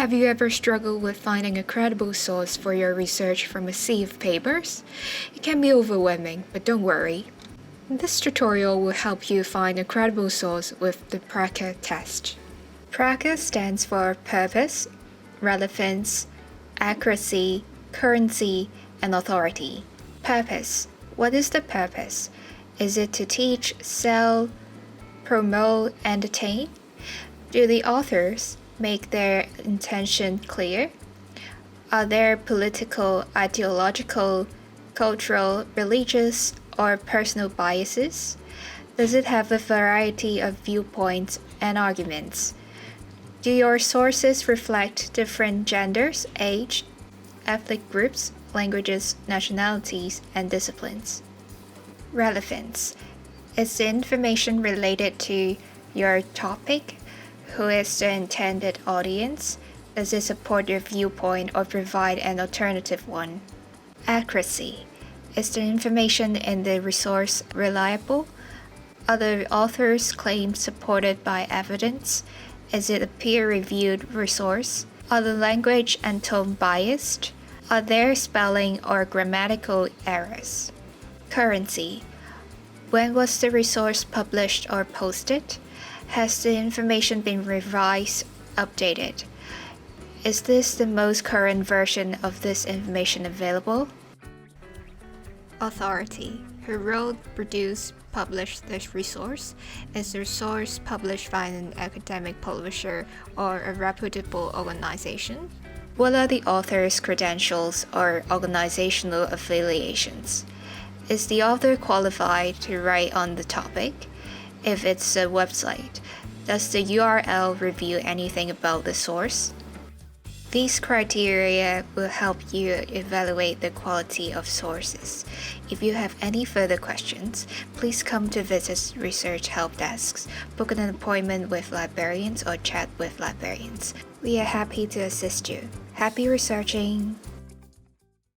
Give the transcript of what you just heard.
Have you ever struggled with finding a credible source for your research from a sea of papers? It can be overwhelming, but don't worry. This tutorial will help you find a credible source with the PARCA test. PARCA stands for Purpose, Relevance, Accuracy, Currency, and Authority. Purpose. What is the purpose? Is it to teach, sell, promote, entertain? Do the authors make their intention clear? Are there political, ideological, cultural, religious, or personal biases? Does it have a variety of viewpoints and arguments? Do your sources reflect different genders, age, ethnic groups, languages, nationalities, and disciplines? Relevance. Is the information related to your topic? Who is the intended audience? Does it support your viewpoint or provide an alternative one? Accuracy. Is the information in the resource reliable? Are the author's claims supported by evidence? Is it a peer-reviewed resource? Are the language and tone biased? Are there spelling or grammatical errors? Currency. When was the resource published or posted? Has the information been revised, updated? Is this the most current version of this information available? Authority. Who wrote, produced, published this resource? Is the resource published by an academic publisher or a reputable organization? What are the author's credentials or organizational affiliations? Is the author qualified to write on the topic? If it's a website, does the URL reveal anything about the source? These criteria will help you evaluate the quality of sources. If you have any further questions, please come to visit research help desks, book an appointment with librarians, or chat with librarians. We are happy to assist you. Happy researching!